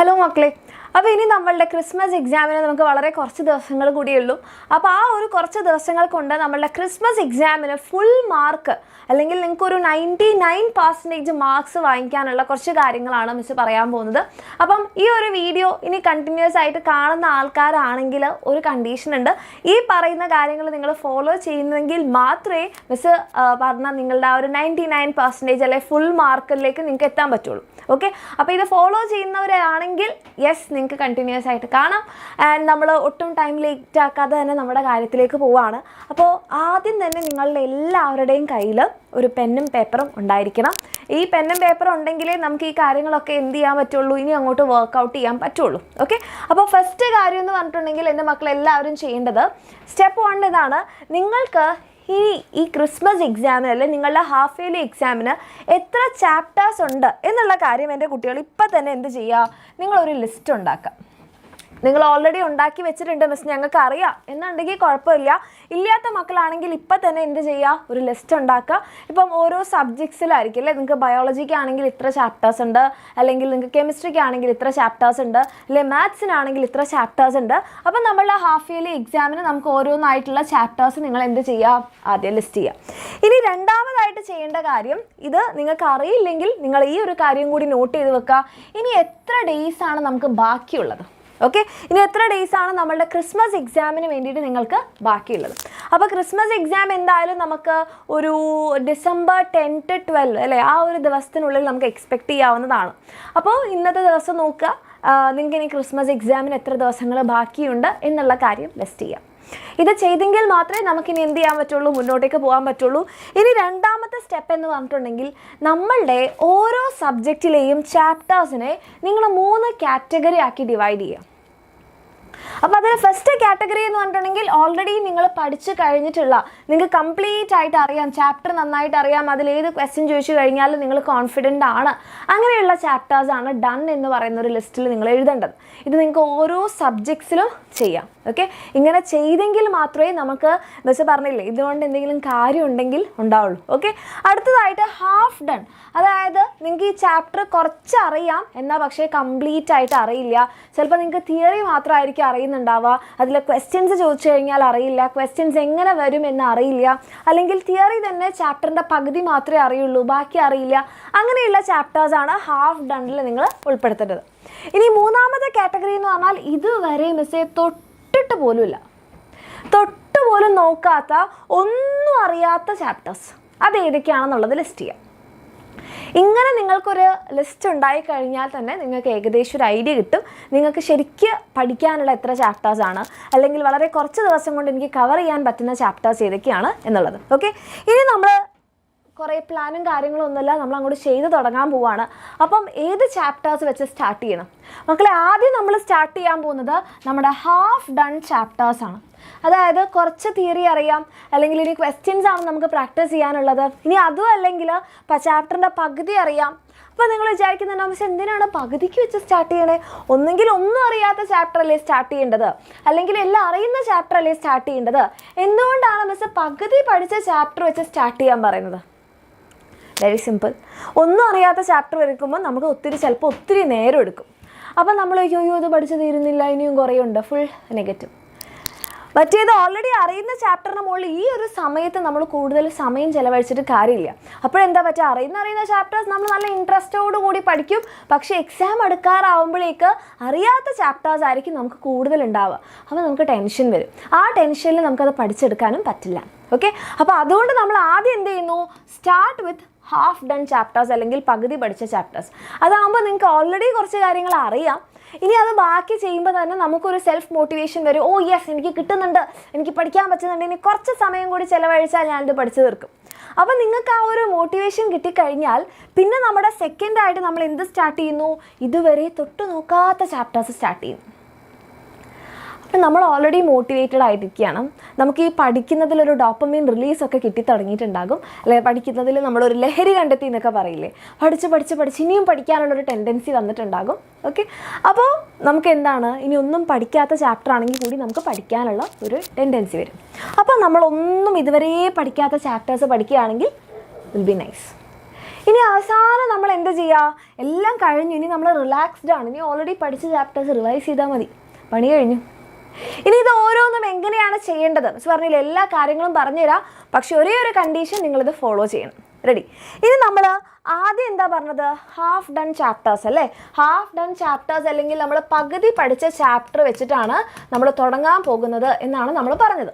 Hello മക്കളെ, അപ്പോൾ ഇനി നമ്മളുടെ ക്രിസ്മസ് എക്സാമിന് നമുക്ക് വളരെ കുറച്ച് ദിവസങ്ങൾ കൂടിയുള്ളൂ. അപ്പോൾ ആ ഒരു കുറച്ച് ദിവസങ്ങൾ കൊണ്ട് നമ്മളുടെ ക്രിസ്മസ് എക്സാമിന് ഫുൾ മാർക്ക് അല്ലെങ്കിൽ നിങ്ങൾക്കൊരു 99% മാർക്സ് വാങ്ങിക്കാനുള്ള കുറച്ച് കാര്യങ്ങളാണ് മിസ് പറയാൻ പോകുന്നത്. അപ്പം ഈ ഒരു വീഡിയോ ഇനി കണ്ടിന്യൂസ് ആയിട്ട് കാണുന്ന ആൾക്കാരാണെങ്കിൽ ഒരു കണ്ടീഷൻ ഉണ്ട്. ഈ പറയുന്ന കാര്യങ്ങൾ നിങ്ങൾ ഫോളോ ചെയ്യുന്നെങ്കിൽ മാത്രമേ മിസ് പറഞ്ഞ നിങ്ങളുടെ ആ ഒരു 99% അല്ലെങ്കിൽ ഫുൾ മാർക്കിലേക്ക് നിങ്ങൾക്ക് എത്താൻ പറ്റുള്ളൂ. ഓക്കെ, അപ്പോൾ ഇത് ഫോളോ ചെയ്യുന്നവരാണെങ്കിൽ യെസ്, നിങ്ങൾക്ക് കണ്ടിന്യൂസ് ആയിട്ട് കാണാം. ആൻഡ് നമ്മൾ ഒട്ടും ടൈം ലേറ്റ് ആക്കാതെ തന്നെ നമ്മുടെ കാര്യത്തിലേക്ക് പോവുകയാണ്. അപ്പോൾ ആദ്യം തന്നെ നിങ്ങളുടെ എല്ലാവരുടെയും കയ്യിൽ ഒരു പെന്നും പേപ്പറും ഉണ്ടായിരിക്കണം. ഈ പെന്നും പേപ്പറും ഉണ്ടെങ്കിലേ നമുക്ക് ഈ കാര്യങ്ങളൊക്കെ എന്ത് ചെയ്യാൻ പറ്റുള്ളൂ, ഇനി അങ്ങോട്ട് വർക്കൗട്ട് ചെയ്യാൻ പറ്റുള്ളൂ. ഓക്കെ, അപ്പോൾ ഫസ്റ്റ് കാര്യം എന്ന് പറഞ്ഞിട്ടുണ്ടെങ്കിൽ എൻ്റെ മക്കളെല്ലാവരും ചെയ്യേണ്ടത് സ്റ്റെപ്പ് 1 ഇതാണ്. നിങ്ങൾക്ക് ഈ ക്രിസ്മസ് എക്സാമിന് അല്ലെങ്കിൽ നിങ്ങളുടെ ഹാഫ് ഇയർലി എക്സാമിന് എത്ര ചാപ്റ്റേഴ്സ് ഉണ്ട് എന്നുള്ള കാര്യം എൻ്റെ കുട്ടികൾ ഇപ്പം തന്നെ എന്ത് ചെയ്യുക, നിങ്ങളൊരു ലിസ്റ്റ് ഉണ്ടാക്കുക. നിങ്ങൾ ഓൾറെഡി ഉണ്ടാക്കി വെച്ചിട്ടുണ്ട് മിസ്, ഞങ്ങൾക്ക് അറിയാം എന്നുണ്ടെങ്കിൽ കുഴപ്പമില്ല. ഇല്ലാത്ത മക്കളാണെങ്കിൽ ഇപ്പം തന്നെ എന്ത് ചെയ്യുക, ഒരു ലിസ്റ്റ് ഉണ്ടാക്കുക. ഇപ്പം ഓരോ സബ്ജക്ട്സിലായിരിക്കും അല്ലേ, നിങ്ങൾക്ക് ബയോളജിക്കാണെങ്കിൽ ഇത്ര ചാപ്റ്റേഴ്സ് ഉണ്ട്, അല്ലെങ്കിൽ നിങ്ങൾക്ക് കെമിസ്ട്രിക്കാണെങ്കിൽ ഇത്ര ചാപ്റ്റേഴ്സ് ഉണ്ട്, അല്ലെങ്കിൽ മാത്സിനാണെങ്കിൽ ഇത്ര ചാപ്റ്റേഴ്സ് ഉണ്ട്. അപ്പം നമ്മളുടെ ഹാഫ് ഇയർലി എക്സാമിന് നമുക്ക് ഓരോന്നായിട്ടുള്ള ചാപ്റ്റേഴ്സ് നിങ്ങൾ എന്ത് ചെയ്യുക, ആദ്യം ലിസ്റ്റ് ചെയ്യുക. ഇനി രണ്ടാമതായിട്ട് ചെയ്യേണ്ട കാര്യം, ഇത് നിങ്ങൾക്ക് അറിയില്ലെങ്കിൽ നിങ്ങൾ ഈ ഒരു കാര്യം കൂടി നോട്ട് ചെയ്ത് വെക്കുക. ഇനി എത്ര ഡേയ്സാണ് നമുക്ക് ബാക്കിയുള്ളത്? ഓക്കെ, ഇനി എത്ര ഡേയ്സാണ് നമ്മളുടെ ക്രിസ്മസ് എക്സാമിന് വേണ്ടിയിട്ട് നിങ്ങൾക്ക് ബാക്കിയുള്ളത്? അപ്പോൾ ക്രിസ്മസ് എക്സാം എന്തായാലും നമുക്ക് ഒരു ഡിസംബർ 10 to 12 അല്ലേ, ആ ഒരു ദിവസത്തിനുള്ളിൽ നമുക്ക് എക്സ്പെക്റ്റ് ചെയ്യാവുന്നതാണ്. അപ്പോൾ ഇന്നത്തെ ദിവസം നോക്കുക, നിങ്ങൾക്ക് ഇനി ക്രിസ്മസ് എക്സാമിന് എത്ര ദിവസങ്ങൾ ബാക്കിയുണ്ട് എന്നുള്ള കാര്യം ലിസ്റ്റ് ചെയ്യാം. ഇത് ചെയ്തെങ്കിൽ മാത്രമേ നമുക്കിനി എന്ത് ചെയ്യാൻ പറ്റുള്ളൂ, മുന്നോട്ടേക്ക് പോകാൻ പറ്റുള്ളൂ. ഇനി രണ്ടാമത്തെ സ്റ്റെപ്പ് എന്ന് പറഞ്ഞിട്ടുണ്ടെങ്കിൽ നമ്മളുടെ ഓരോ സബ്ജക്റ്റിലെയും ചാപ്റ്റേഴ്സിനെ നിങ്ങൾ 3 കാറ്റഗറി ആക്കി ഡിവൈഡ് ചെയ്യുക. അപ്പോൾ അതിൽ ഫസ്റ്റ് കാറ്റഗറി എന്ന് പറഞ്ഞിട്ടുണ്ടെങ്കിൽ ഓൾറെഡി നിങ്ങൾ പഠിച്ചു കഴിഞ്ഞിട്ടുള്ള, നിങ്ങൾക്ക് കംപ്ലീറ്റ് ആയിട്ട് അറിയാം, ചാപ്റ്റർ നന്നായിട്ട് അറിയാം, അതിലേത് ക്വസ്റ്റ്യൻ ചോദിച്ചു കഴിഞ്ഞാൽ നിങ്ങൾ കോൺഫിഡൻ്റ് ആണ്, അങ്ങനെയുള്ള ചാപ്റ്റേഴ്സാണ് ഡൺ എന്ന് പറയുന്ന ഒരു ലിസ്റ്റിൽ നിങ്ങൾ എഴുതേണ്ടത്. ഇത് നിങ്ങൾക്ക് ഓരോ സബ്ജക്ട്സിലും ചെയ്യാം. ഓക്കെ, ഇങ്ങനെ ചെയ്തെങ്കിൽ മാത്രമേ നമുക്ക് മിസ് പറഞ്ഞില്ലേ ഇതുകൊണ്ട് എന്തെങ്കിലും കാര്യം ഉണ്ടെങ്കിൽ ഉണ്ടാവുള്ളൂ. ഓക്കെ, അടുത്തതായിട്ട് ഹാഫ് ഡൺ, അതായത് നിങ്ങൾക്ക് ഈ ചാപ്റ്റർ കുറച്ച് അറിയാം എന്നാൽ പക്ഷേ കംപ്ലീറ്റ് ആയിട്ട് അറിയില്ല. ചിലപ്പോൾ നിങ്ങൾക്ക് തിയറി മാത്രമായിരിക്കും അറിയുന്നുണ്ടാവുക, അതിലെ ക്വസ്റ്റ്യൻസ് ചോദിച്ചു കഴിഞ്ഞാൽ അറിയില്ല, ക്വസ്റ്റ്യൻസ് എങ്ങനെ വരും എന്ന് അറിയില്ല, അല്ലെങ്കിൽ തിയറി തന്നെ ചാപ്റ്ററിൻ്റെ പകുതി മാത്രമേ അറിയുള്ളൂ, ബാക്കി അറിയില്ല. അങ്ങനെയുള്ള ചാപ്റ്റേഴ്സാണ് ഹാഫ് ഡണ്ണിൽ നിങ്ങൾ ഉൾപ്പെടുത്തേണ്ടത്. ഇനി മൂന്നാമത്തെ കാറ്റഗറി എന്ന് പറഞ്ഞാൽ ഇതുവരെ മിസ്സേ തൊട്ടിട്ട് പോലും നോക്കാത്ത, ഒന്നും അറിയാത്ത ചാപ്റ്റേഴ്സ്, അത് ഏതൊക്കെയാണെന്നുള്ളത് ലിസ്റ്റ് ചെയ്യാം. ഇങ്ങനെ നിങ്ങൾക്കൊരു ലിസ്റ്റ് ഉണ്ടായി കഴിഞ്ഞാൽ തന്നെ നിങ്ങൾക്ക് ഏകദേശം ഒരു ഐഡിയ കിട്ടും നിങ്ങൾക്ക് ശരിക്കും പഠിക്കാനുള്ള എത്ര ചാപ്റ്റേഴ്സാണ്, അല്ലെങ്കിൽ വളരെ കുറച്ച് ദിവസം കൊണ്ട് എനിക്ക് കവർ ചെയ്യാൻ പറ്റുന്ന ചാപ്റ്റേഴ്സ് ഏതൊക്കെയാണ് എന്നുള്ളത്. ഓക്കെ, ഇനി നമ്മൾ കുറേ പ്ലാനും കാര്യങ്ങളും ഒന്നുമില്ല, നമ്മൾ അങ്ങോട്ട് ചെയ്ത് തുടങ്ങാൻ പോവുകയാണ്. അപ്പം ഏത് ചാപ്റ്റേഴ്സ് വെച്ച് സ്റ്റാർട്ട് ചെയ്യണം മക്കളെ? ആദ്യം നമ്മൾ സ്റ്റാർട്ട് ചെയ്യാൻ പോകുന്നത് നമ്മുടെ ഹാഫ് ഡൺ ചാപ്റ്റേഴ്സാണ്. അതായത് കുറച്ച് തിയറി അറിയാം, അല്ലെങ്കിൽ ഇനി ക്വസ്റ്റ്യൻസ് ആണ് നമുക്ക് പ്രാക്ടീസ് ചെയ്യാനുള്ളത്. ഇനി അതും അല്ലെങ്കിൽ ചാപ്റ്ററിൻ്റെ പകുതി അറിയാം. അപ്പോൾ നിങ്ങൾ വിചാരിക്കുന്നുണ്ടോ മിസ് എന്തിനാണ് പകുതിക്ക് വെച്ച് സ്റ്റാർട്ട് ചെയ്യണേ? ഒന്നെങ്കിൽ ഒന്നും അറിയാത്ത ചാപ്റ്റർ അല്ലേ സ്റ്റാർട്ട് ചെയ്യേണ്ടത്, അല്ലെങ്കിൽ എല്ലാം അറിയുന്ന ചാപ്റ്റർ അല്ലേ സ്റ്റാർട്ട് ചെയ്യേണ്ടത്? എന്തുകൊണ്ടാണ് മിസ് പകുതി പഠിച്ച ചാപ്റ്റർ വെച്ച് സ്റ്റാർട്ട് ചെയ്യാൻ പറയുന്നത്? Very simple. ഒന്നും അറിയാത്ത ചാപ്റ്റർ എടുക്കുമ്പോൾ നമുക്ക് ചിലപ്പോൾ ഒത്തിരി നേരം എടുക്കും. അപ്പം നമ്മൾ അയ്യോ ഇത് പഠിച്ചു തീരുന്നില്ല, ഇനിയും കുറേ ഉണ്ട്, ഫുൾ നെഗറ്റീവ്. മറ്റേത് ഓൾറെഡി അറിയുന്ന ചാപ്റ്ററിന് മുകളിൽ ഈ ഒരു സമയത്ത് നമ്മൾ കൂടുതൽ സമയം ചിലവഴിച്ചിട്ട് കാര്യമില്ല. അപ്പോഴെന്താ പറ്റുക, അറിയുന്ന ചാപ്റ്റേഴ്സ് നമ്മൾ നല്ല ഇൻട്രസ്റ്റോടു കൂടി പഠിക്കും, പക്ഷേ എക്സാം എടുക്കാറാവുമ്പോഴേക്ക് അറിയാത്ത ചാപ്റ്റേഴ്സ് ആയിരിക്കും നമുക്ക് കൂടുതൽ ഉണ്ടാവുക. അപ്പോൾ നമുക്ക് ടെൻഷൻ വരും. ആ ടെൻഷനിൽ നമുക്കത് പഠിച്ചെടുക്കാനും പറ്റില്ല. ഓക്കെ, അപ്പോൾ അതുകൊണ്ട് നമ്മൾ ആദ്യം എന്ത് ചെയ്യുന്നു, start with half done chapters, അല്ലെങ്കിൽ പകുതി പഠിച്ച ചാപ്റ്റേഴ്സ്. അതാകുമ്പോൾ നിങ്ങൾക്ക് ഓൾറെഡി കുറച്ച് കാര്യങ്ങൾ അറിയാം. ഇനി അത് ബാക്കി ചെയ്യുമ്പോൾ തന്നെ നമുക്കൊരു സെൽഫ് മോട്ടിവേഷൻ വരും. ഓ യെസ്, എനിക്ക് കിട്ടുന്നുണ്ട്, എനിക്ക് പഠിക്കാൻ പറ്റുന്നുണ്ട്, ഇനി കുറച്ച് സമയം കൂടി ചിലവഴിച്ചാൽ ഞാനിത് പഠിച്ചു തീർക്കും. അപ്പോൾ നിങ്ങൾക്ക് ആ ഒരു മോട്ടിവേഷൻ കിട്ടിക്കഴിഞ്ഞാൽ പിന്നെ നമ്മുടെ സെക്കൻഡായിട്ട് നമ്മൾ എന്ത് സ്റ്റാർട്ട് ചെയ്യുന്നു, ഇതുവരെ തൊട്ട് നോക്കാത്ത ചാപ്റ്റേഴ്സ് സ്റ്റാർട്ട് ചെയ്യുന്നു. അപ്പം നമ്മൾ ഓൾറെഡി മോട്ടിവേറ്റഡ് ആയിട്ടിരിക്കുകയാണ്. നമുക്ക് ഈ പഠിക്കുന്നതിലൊരു ഡോപ്പമൈൻ റിലീസൊക്കെ കിട്ടി തുടങ്ങിയിട്ടുണ്ടാകും, അല്ലെങ്കിൽ പഠിക്കുന്നതിൽ നമ്മളൊരു ലഹരി കണ്ടെത്തി എന്നൊക്കെ പറയില്ലേ, പഠിച്ച് ഇനിയും പഠിക്കാനുള്ളൊരു ടെൻഡൻസി വന്നിട്ടുണ്ടാകും. ഓക്കെ, അപ്പോൾ നമുക്ക് എന്താണ്, ഇനി ഒന്നും പഠിക്കാത്ത ചാപ്റ്റർ ആണെങ്കിൽ കൂടി നമുക്ക് പഠിക്കാനുള്ള ഒരു ടെൻഡൻസി വരും. അപ്പോൾ നമ്മളൊന്നും ഇതുവരെ പഠിക്കാത്ത ചാപ്റ്റേഴ്സ് പഠിക്കുകയാണെങ്കിൽ വിൽ ബി നൈസ്. ഇനി അവസാനം നമ്മൾ എന്താ ചെയ്യുക? എല്ലാം കഴിഞ്ഞു, ഇനി നമ്മൾ റിലാക്സ്ഡ് ആണ്. ഇനി ഓൾറെഡി പഠിച്ച ചാപ്റ്റേഴ്സ് റിവൈസ് ചെയ്താൽ മതി, പണി കഴിഞ്ഞു. ഇനി ഇത് ഓരോന്നും എങ്ങനെയാണ് ചെയ്യേണ്ടത് മിസ് പറഞ്ഞില്ല, എല്ലാ കാര്യങ്ങളും പറഞ്ഞുതരാം. പക്ഷെ ഒരേ ഒരു കണ്ടീഷൻ, നിങ്ങളിത് ഫോളോ ചെയ്യണം. റെഡി? ഇനി നമ്മൾ ആദ്യം എന്താ പറഞ്ഞത്? ഹാഫ് ഡൺ ചാപ്റ്റേഴ്സ് അല്ലേ? ഹാഫ് ഡൺ ചാപ്റ്റേഴ്സ് അല്ലെങ്കിൽ നമ്മൾ പകുതി പഠിച്ച ചാപ്റ്റർ വെച്ചിട്ടാണ് നമ്മൾ തുടങ്ങാൻ പോകുന്നത് എന്നാണ് നമ്മൾ പറഞ്ഞത്.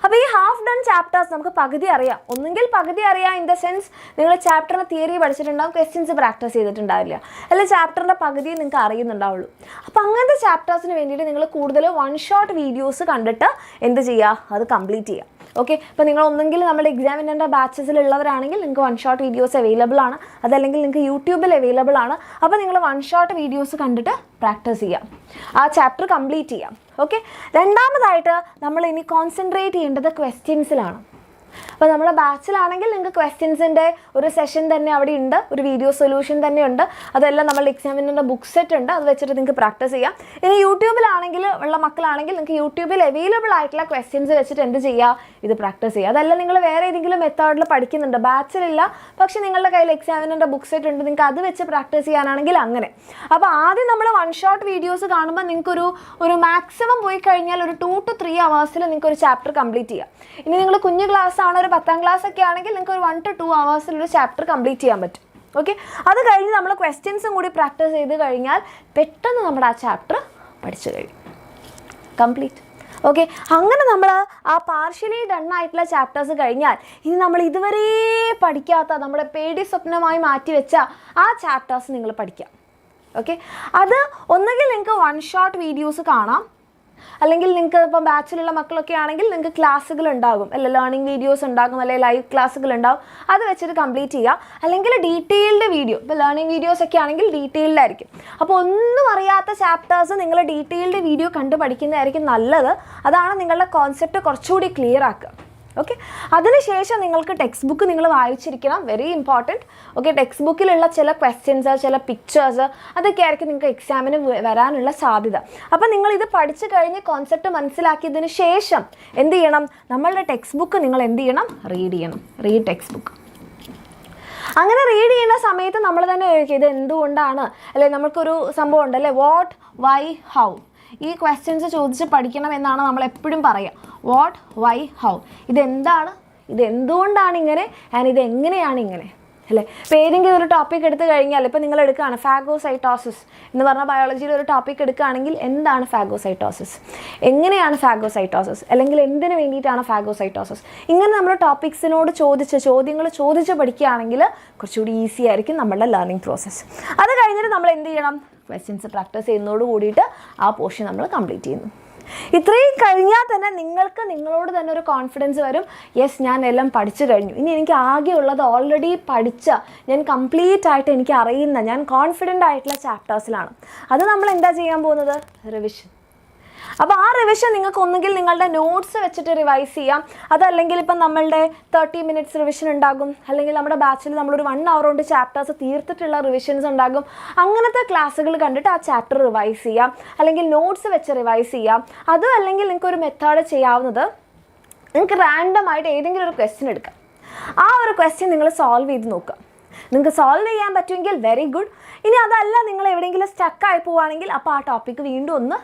അപ്പോൾ ഈ ഹാഫ് ഡൺ ചാപ്റ്റേഴ്സ് നമുക്ക് പകുതി അറിയാം. ഒന്നുകിൽ പകുതി അറിയാം ഇൻ ദ സെൻസ് നിങ്ങൾ ചാപ്റ്ററിൻ്റെ തിയറി പഠിച്ചിട്ടുണ്ടാവും, ക്വസ്റ്റ്യൻസ് പ്രാക്ടീസ് ചെയ്തിട്ടുണ്ടാവില്ല, അല്ലെങ്കിൽ ചാപ്റ്ററിൻ്റെ പകുതി നിങ്ങൾക്ക് അറിയുന്നുണ്ടാവുള്ളൂ. അപ്പോൾ അങ്ങനത്തെ ചാപ്റ്റേഴ്സിന് വേണ്ടിയിട്ട് നിങ്ങൾ കൂടുതൽ വൺ ഷോട്ട് വീഡിയോസ് കണ്ടിട്ട് എന്ത് ചെയ്യുക? അത് കംപ്ലീറ്റ് ചെയ്യുക. ഓക്കെ, ഇപ്പോൾ നിങ്ങൾ ഒന്നെങ്കിൽ നമ്മുടെ എക്സാമിനറിൻ്റെ ബാച്ചസിലുള്ളവരാണെങ്കിൽ നിങ്ങൾക്ക് വൺ ഷോട്ട് വീഡിയോസ് അവൈലബിൾ ആണ്, അതല്ലെങ്കിൽ നിങ്ങൾക്ക് യൂട്യൂബിൽ അവൈലബിൾ ആണ്. അപ്പോൾ നിങ്ങൾ വൺ ഷോട്ട് വീഡിയോസ് കണ്ടിട്ട് പ്രാക്ടീസ് ചെയ്യാം, ആ ചാപ്റ്റർ കംപ്ലീറ്റ് ചെയ്യാം. ഓക്കെ, രണ്ടാമതായിട്ട് നമ്മൾ ഇനി കോൺസെൻട്രേറ്റ് ചെയ്യേണ്ടത് ക്വസ്റ്റ്യൻസിലാണ്. അപ്പോൾ നമ്മുടെ ബാച്ചിലാണെങ്കിൽ നിങ്ങൾക്ക് ക്വസ്റ്റ്യൻസിൻ്റെ ഒരു സെഷൻ തന്നെ അവിടെ ഉണ്ട്, ഒരു വീഡിയോ സൊല്യൂഷൻ തന്നെ ഉണ്ട്. അതെല്ലാം നമ്മളുടെ എക്സാമിനറിൻ്റെ ബുക്ക് സെറ്റ് ഉണ്ട്, അത് വെച്ചിട്ട് നിങ്ങൾക്ക് പ്രാക്ടീസ് ചെയ്യാം. ഇനി യൂട്യൂബിലാണെങ്കിൽ ഉള്ള മക്കളാണെങ്കിൽ നിങ്ങൾക്ക് യൂട്യൂബിൽ അവൈലബിൾ ആയിട്ടുള്ള ക്വസ്റ്റ്യൻസ് വെച്ചിട്ട് എന്ത് ചെയ്യുക? ഇത് പ്രാക്ടീസ് ചെയ്യുക. അതല്ല നിങ്ങൾ വേറെ ഏതെങ്കിലും മെത്തേഡിൽ പഠിക്കുന്നുണ്ട്, ബാച്ചിലില്ല, പക്ഷേ നിങ്ങളുടെ കയ്യിൽ എക്സാമിനറിൻ്റെ ബുക്ക് സെറ്റ് ഉണ്ട്, നിങ്ങൾക്ക് അത് വെച്ച് പ്രാക്ടീസ് ചെയ്യാനാണെങ്കിൽ അങ്ങനെ. അപ്പോൾ ആദ്യം നമ്മൾ വൺ ഷോട്ട് വീഡിയോസ് കാണുമ്പോൾ നിങ്ങൾക്കൊരു മാക്സിമം പോയി കഴിഞ്ഞാൽ ഒരു 2 to 3 hours നിങ്ങൾക്ക് ഒരു ചാപ്റ്റർ കംപ്ലീറ്റ് ചെയ്യാം. ഇനി നിങ്ങൾ കുഞ്ഞു ക്ലാസ് ആണ്, ഒരു 10ാം ക്ലാസ് ഒക്കെ ആണെങ്കിൽ നിങ്ങൾക്ക് ഒരു 1 to 2 hours ഒരു ചാപ്റ്റർ കംപ്ലീറ്റ് ചെയ്യാൻ പറ്റും. ഓക്കെ, അത് കഴിഞ്ഞ് നമ്മൾ ക്വസ്റ്റ്യൻസും കൂടി പ്രാക്ടീസ് ചെയ്ത് കഴിഞ്ഞാൽ പെട്ടെന്ന് നമ്മുടെ ആ ചാപ്റ്റർ പഠിച്ചു കഴിയും, കംപ്ലീറ്റ്. ഓക്കെ, അങ്ങനെ നമ്മൾ ആ പാർഷ്യലി ഡൺ ആയിട്ടുള്ള ചാപ്റ്റേഴ്സ് കഴിഞ്ഞാൽ ഇനി നമ്മൾ ഇതുവരെ പഠിക്കാത്ത നമ്മുടെ പേടി സ്വപ്നമായി മാറ്റിവെച്ച ആ ചാപ്റ്റേഴ്സ് നിങ്ങൾ പഠിക്കാം. ഓക്കെ, അത് ഒന്നുകിൽ നിങ്ങൾക്ക് വൺ ഷോട്ട് വീഡിയോസ് കാണാം, അല്ലെങ്കിൽ നിങ്ങൾക്ക് ഇപ്പം ബാച്ചിലുള്ള മക്കളൊക്കെ ആണെങ്കിൽ നിങ്ങൾക്ക് ക്ലാസ്സുകൾ ഉണ്ടാകും, അല്ലെ ലേണിംഗ് വീഡിയോസ് ഉണ്ടാകും, അല്ലെങ്കിൽ ലൈവ് ക്ലാസ്സുകൾ ഉണ്ടാകും, അത് വെച്ചിട്ട് കംപ്ലീറ്റ് ചെയ്യുക. അല്ലെങ്കിൽ ഡീറ്റെയിൽഡ് വീഡിയോ, ഇപ്പോൾ ലേണിംഗ് വീഡിയോസ് ഒക്കെ ആണെങ്കിൽ ഡീറ്റെയിൽഡ് ആയിരിക്കും. അപ്പോൾ ഒന്നും അറിയാത്ത ചാപ്റ്റേഴ്സ് നിങ്ങൾ ഡീറ്റെയിൽഡ് വീഡിയോ കണ്ട് പഠിക്കുന്നതായിരിക്കും നല്ലത്. അതാണ് നിങ്ങളുടെ കോൺസെപ്റ്റ് കുറച്ചുകൂടി ക്ലിയർ ആക്കുക. ഓക്കെ, അതിനുശേഷം നിങ്ങൾക്ക് ടെക്സ്റ്റ് ബുക്ക് നിങ്ങൾ വായിച്ചിരിക്കണം, വെരി ഇമ്പോർട്ടൻറ്റ്. ഓക്കെ, ടെക്സ്റ്റ് ബുക്കിലുള്ള ചില ക്വസ്റ്റ്യൻസ്, ചില പിക്ചേഴ്സ്, അതൊക്കെ ആയിരിക്കും നിങ്ങൾക്ക് എക്സാമിന് വരാനുള്ള സാധ്യത. അപ്പോൾ നിങ്ങളിത് പഠിച്ചു കഴിഞ്ഞ് കോൺസെപ്റ്റ് മനസ്സിലാക്കിയതിന് ശേഷം എന്ത് ചെയ്യണം? നമ്മളുടെ ടെക്സ്റ്റ് ബുക്ക് നിങ്ങൾ എന്ത് ചെയ്യണം? റീഡ് ചെയ്യണം, റീഡ് ടെക്സ്റ്റ് ബുക്ക്. അങ്ങനെ റീഡ് ചെയ്യുന്ന സമയത്ത് നമ്മൾ തന്നെ ഇത് എന്തുകൊണ്ടാണ്, അല്ലെ നമുക്കൊരു സംഭവം ഉണ്ടല്ലേ, വാട്ട്, വൈ, ഹൗ. ഈ ക്വസ്റ്റ്യൻസ് ചോദിച്ച് പഠിക്കണം എന്നാണ് നമ്മൾ എപ്പോഴും പറയുക. What, why, how. ഇതെന്താണ്, ഇതെന്തുകൊണ്ടാണ് ഇങ്ങനെ, ആൻഡ് ഇതെങ്ങനെയാണ് ഇങ്ങനെ, അല്ലേ? ഇപ്പോൾ ഏതെങ്കിലും ഒരു ടോപ്പിക് എടുത്തു കഴിഞ്ഞാൽ, ഇപ്പോൾ നിങ്ങൾ എടുക്കുകയാണ് ഫാഗോസൈറ്റോസിസ് എന്ന് പറഞ്ഞ ബയോളജിയിൽ ഒരു ടോപ്പിക് എടുക്കുകയാണെങ്കിൽ എന്താണ് ഫാഗോസൈറ്റോസിസ്, എങ്ങനെയാണ് ഫാഗോസൈറ്റോസിസ്, അല്ലെങ്കിൽ എന്തിനു വേണ്ടിയിട്ടാണ് ഫാഗോസൈറ്റോസിസ്, ഇങ്ങനെ നമ്മൾ ടോപ്പിക്സിനോട് ചോദ്യങ്ങൾ ചോദിച്ച് പഠിക്കുകയാണെങ്കിൽ കുറച്ചുകൂടി ഈസി ആയിരിക്കും നമ്മളുടെ ലേണിംഗ് പ്രോസസ്സ്. അത് കഴിഞ്ഞിട്ട് നമ്മൾ എന്ത് ചെയ്യണം? ക്വസ്റ്റ്യൻസ് പ്രാക്ടീസ് ചെയ്യുന്നതോട് കൂടിയിട്ട് ആ പോർഷൻ നമ്മൾ കംപ്ലീറ്റ് ചെയ്യുന്നു. ഇത്രയും കഴിഞ്ഞാൽ തന്നെ നിങ്ങൾക്ക് നിങ്ങളോട് തന്നെ ഒരു കോൺഫിഡൻസ് വരും, യെസ് ഞാൻ എല്ലാം പഠിച്ചു കഴിഞ്ഞു, ഇനി എനിക്ക് ആകെയുള്ളത് ഓൾറെഡി പഠിച്ച, ഞാൻ കംപ്ലീറ്റ് ആയിട്ട് എനിക്ക് അറിയുന്ന, ഞാൻ കോൺഫിഡൻ്റ് ആയിട്ടുള്ള ചാപ്റ്റേഴ്സിലാണ്. അത് നമ്മൾ എന്താ ചെയ്യാൻ പോകുന്നത്? റിവിഷൻ. അപ്പോൾ ആ റിവിഷൻ നിങ്ങൾക്ക് ഒന്നുകിൽ നിങ്ങളുടെ നോട്ട്സ് വെച്ചിട്ട് റിവൈസ് ചെയ്യാം, അതല്ലെങ്കിൽ ഇപ്പം നമ്മളുടെ 30 minutes റിവിഷൻ ഉണ്ടാകും, അല്ലെങ്കിൽ നമ്മുടെ ബാച്ചിൽ നമ്മളൊരു 1 hour കൊണ്ട് ചാപ്റ്റേഴ്സ് തീർത്തിട്ടുള്ള റിവിഷൻസ് ഉണ്ടാകും. അങ്ങനത്തെ ക്ലാസ്സുകൾ കണ്ടിട്ട് ആ ചാപ്റ്റർ റിവൈസ് ചെയ്യാം, അല്ലെങ്കിൽ നോട്ട്സ് വെച്ച് റിവൈസ് ചെയ്യാം. അതും അല്ലെങ്കിൽ നിങ്ങൾക്കൊരു മെത്തേഡ് ചെയ്യാവുന്നത്, നിങ്ങൾക്ക് റാൻഡമായിട്ട് ഏതെങ്കിലും ഒരു ക്വസ്റ്റ്യൻ എടുക്കാം, ആ ഒരു ക്വസ്റ്റ്യൻ നിങ്ങൾ സോൾവ് ചെയ്ത് നോക്കുക. നിങ്ങൾക്ക് സോൾവ് ചെയ്യാൻ പറ്റുമെങ്കിൽ വെരി ഗുഡ്. ഇനി അതല്ല, നിങ്ങൾ എവിടെയെങ്കിലും സ്റ്റക്കായി പോവുകയാണെങ്കിൽ അപ്പോൾ ആ ടോപ്പിക്ക് വീണ്ടും ഒന്ന്